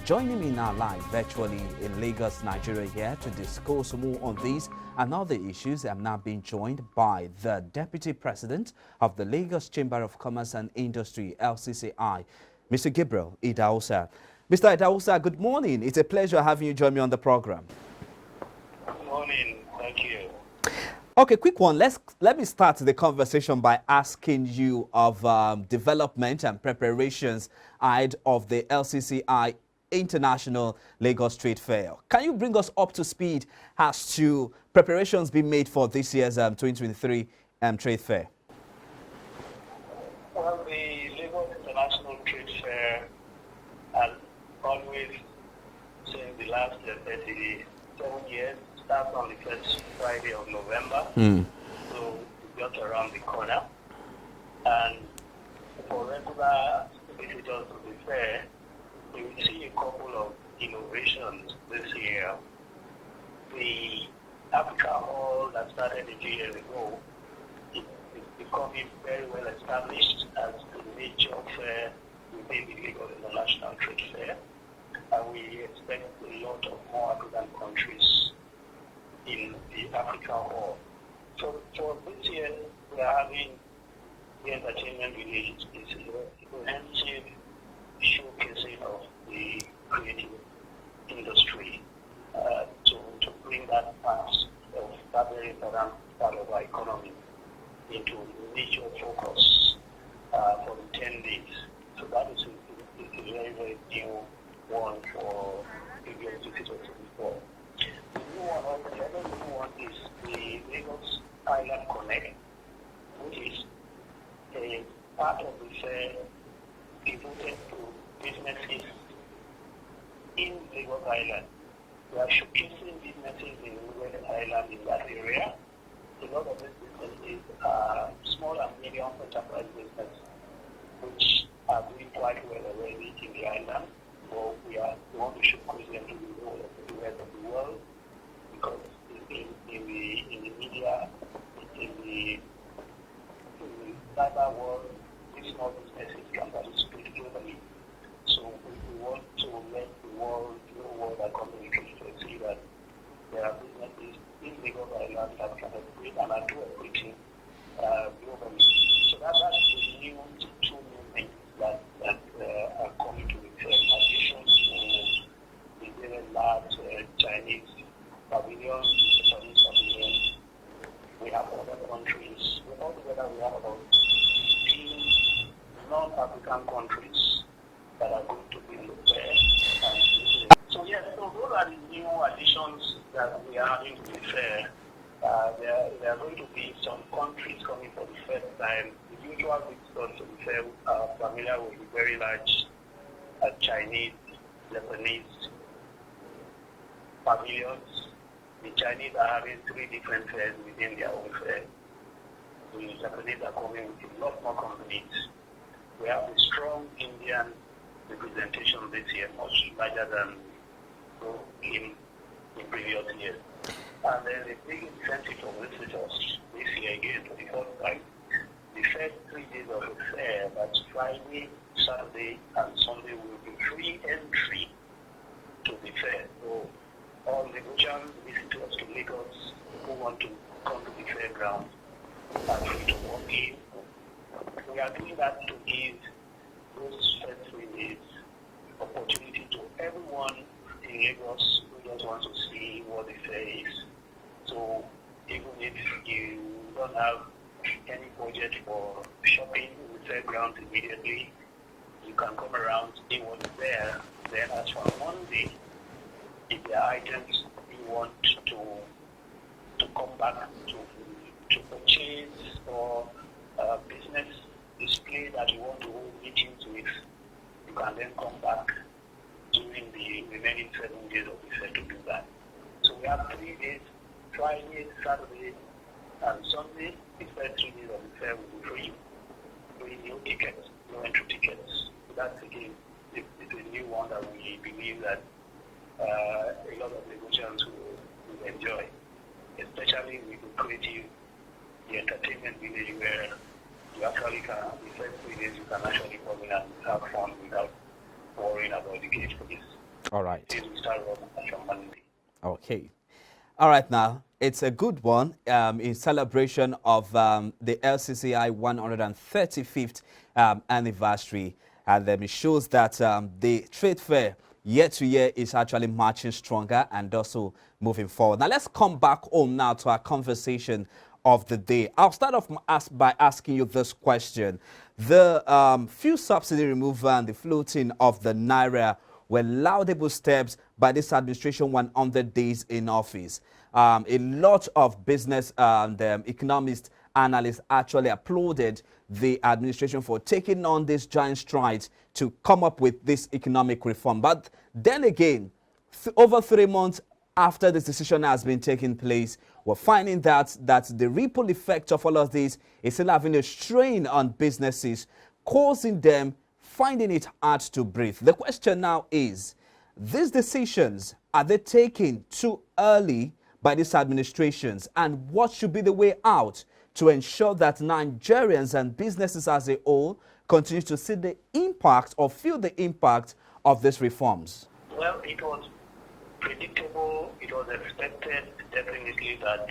Joining me now live virtually in Lagos, Nigeria here to discuss more on these and other issues, I'm now being joined by the Deputy President of the Lagos Chamber of Commerce and Industry, LCCI, Mr. Gabriel Idahosa. Mr. Idahosa, good morning. It's a pleasure having you join me on the program. Good morning. Thank you. Okay, quick one. Let me start the conversation by asking you of development and preparations ahead of the LCCI International Lagos Trade Fair. Can you bring us up to speed as to preparations being made for this year's 2023 Trade Fair? Well, the Lagos International Trade Fair has always, since the last 37 years, starts on the first Friday of November. So it's just around the corner. And for regular visitors to the fair, you will see a couple of innovations this year. The Africa Hall that started a few years ago is becoming very well established as the major fair within the Lagos International Trade Fair. And we expect a lot of more African countries in the Africa Hall. So for this year, we are having the entertainment village. It's a comprehensive showcasing of the creative industry to bring that part of that very important part of our economy into major focus for the 10 days. So that is a very, very new one for previous visitors before. The other new one is the Lagos Island Connect, which is a part of the fair devoted to businesses in Lagos Island. We are showcasing businesses in Lagos Island in that area. A lot of these businesses are small and medium enterprise businesses, which are doing quite well already in the island. So we want to showcase them to the rest of the world, because in the media, in the cyber world, these small businesses can participate globally. So we want to let the world that comes to see that there are businesses in Lagos Island that can operate and are doing operating globally. So that's the two new things that are coming to the fair. In addition to the very large Chinese pavilion, Japanese pavilion, we have other countries. Altogether, we have about 15 non-African countries that are going to be in the fair. So those are the new additions that we are having to the fair. There are going to be some countries coming for the first time. The usual visitors to the fair are familiar with the very large Chinese, Japanese pavilions. The Chinese are having 3 different fairs within their own fair. The Japanese are coming with a lot more companies. We have a strong Indian representation this year, much larger than in previous years. And there's a big incentive for visitors this year again for the first time. The first 3 days of the fair, that's Friday, Saturday, and Sunday, will be free entry to the fair. So all Lagosian visitors to Lagos who want to come to the fairground are free to walk in. We are doing that to give those first 3 days opportunity to everyone in Lagos who just wants to see what the fair is. So even if you don't have any budget for shopping in the fairground immediately, you can come around, see what's there. Then as for Monday, if there are items you want to come back to purchase, or business display that you want to hold meetings with, you can then come back during the remaining 7 days of the fair to do that. So we have 3 days, Friday, Saturday, and Sunday. The first 3 days of the fair will be free. No tickets, no entry tickets. So that's again, it's a new one that we believe that a lot of Lagosians will enjoy, especially with the creative, the entertainment village, where you actually can, the first 3 days you can actually come in and have fun without worrying about the gate fees. All right. Till we start running from Monday. Okay. All right, now, it's a good one in celebration of the LCCI 135th anniversary. And it shows that the trade fair year to year is actually marching stronger and also moving forward. Now, let's come back home now to our conversation of the day. I'll start off by asking you this question. The fuel subsidy removal and the floating of the Naira were laudable steps by this administration 100 days in office. A lot of business and economists, analysts actually applauded the administration for taking on this giant strides to come up with this economic reform. But then again, over 3 months after this decision has been taking place, we're finding that the ripple effect of all of this is still having a strain on businesses, causing them finding it hard to breathe. The question now is, these decisions, are they taken too early by these administrations? And what should be the way out to ensure that Nigerians and businesses as a whole continue to see the impact or feel the impact of these reforms? Well, it was predictable, it was expected definitely that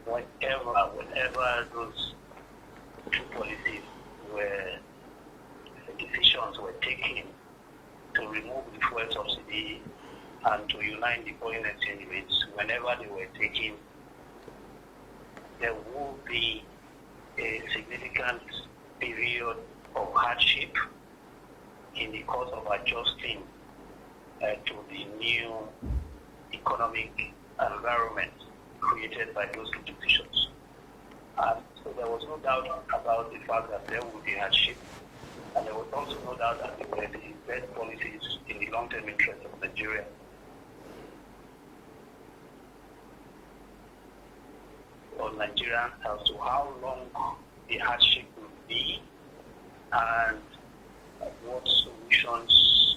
whenever those two policies were, decisions were taken to remove the fuel subsidy and to unite the foreign exchange rates, whenever they were taken, there will be a significant period of hardship in the course of adjusting to the new economic environment created by those two decisions. And so there was no doubt about the fact that there would be hardship, and there was also no doubt that they were the best policies in the long-term interest of Nigeria. For Nigerians as to how long the hardship will be and what solutions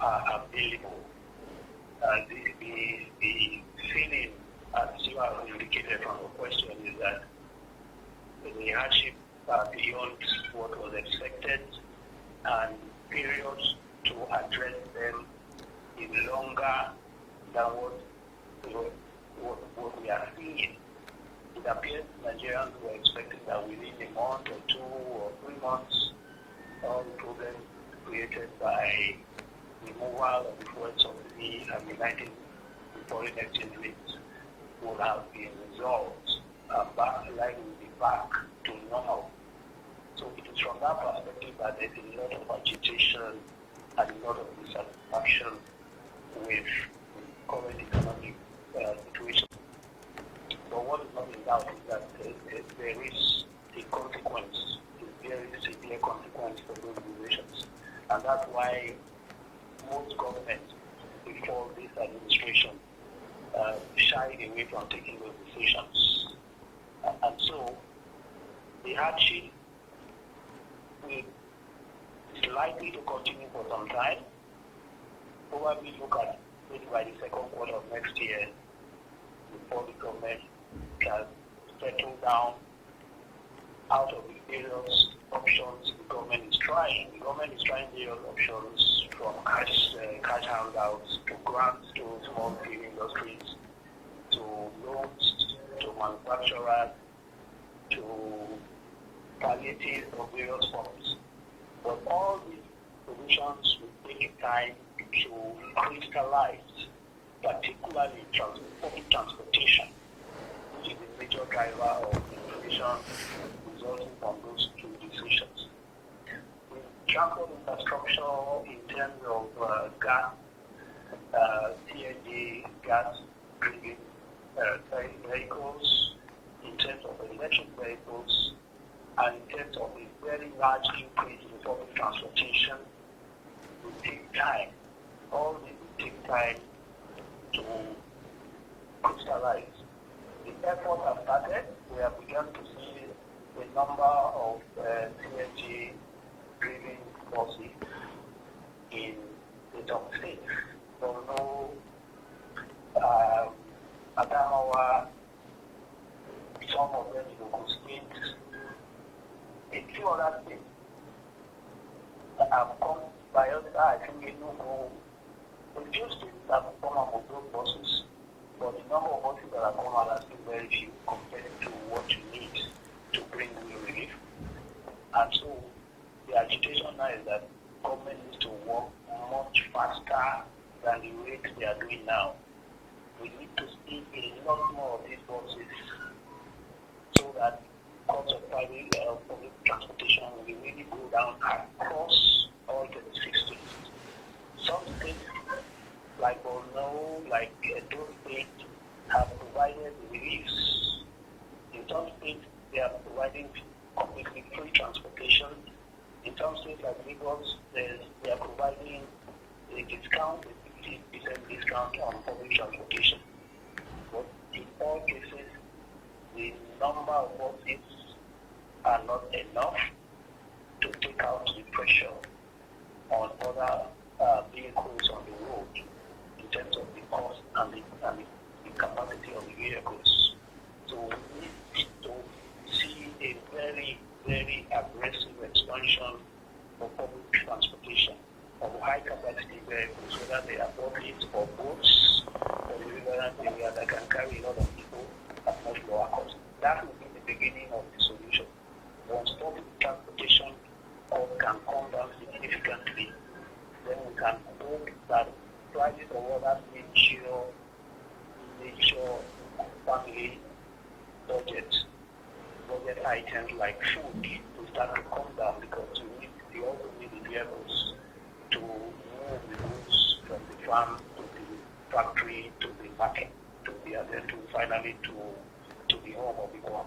are available. The feeling, as you have indicated from the question, is that the hardship are beyond what was expected, and periods to address them is longer than what we are seeing. It appears Nigerians were expecting that within a month or 2 or 3 months, all the problems created by removal of the fuel subsidy and uniting the foreign exchange rates would have been resolved, and life will be back to normal. So it is from that perspective that there's a lot of agitation and a lot of dissatisfaction with the current economic situation. But what is not in doubt is that there is a consequence, a very severe consequence for those decisions. And that's why most governments before this administration shied away from taking those decisions. And so the hardship is likely to continue for some time. Probably look at it by the second quarter of next year before the government can settle down out of the various options the government is trying. The government is trying various options, from cash handouts to grants to small scale industries, to loans to manufacturers, to palliatives of various forms. But all these solutions will take time to crystallize, particularly public transportation, which is the major driver of inflation resulting from those two decisions. With transport infrastructure in terms of gas, CNG, gas-driven vehicles, in terms of electric vehicles, and in terms of a very large increase in public transportation, will take time. All this will take time to crystallize. The efforts have started. We have begun to see the number of CNG-driven buses in the top states. Although Adamawa, some of them in Ogun State, a few other states have come by us, I think Tinubu, a few that will come out of those buses, but the number of buses that are come out are still very few compared to what you need to bring real relief. And so the agitation now is that government needs to work much faster than the rate they are doing now. We need to see a lot more of these buses so that cost of public transportation will really go down across all 36 states. Some states, like Borno, like Edo State, have provided reliefs. In some states, they are providing completely free transportation. In some states, like Lagos, they are providing a discount, a 50% discount on public transportation. But in all cases, the number of buses are not enough to take out the pressure on other vehicles on the road in terms of the cost and the capacity of the vehicles. So we need to see a very, very aggressive expansion of public transportation of high capacity vehicles, whether they are buses or boats or the riverine area that can carry a lot of people at much lower cost. That will be the beginning of the solution. Once public transportation cost can come down significantly, then we can hope that prices of other major family budget items like food will start to come down because we also need the vehicles to move the goods from the farm to the factory to the market to the other to finally to the home of the home.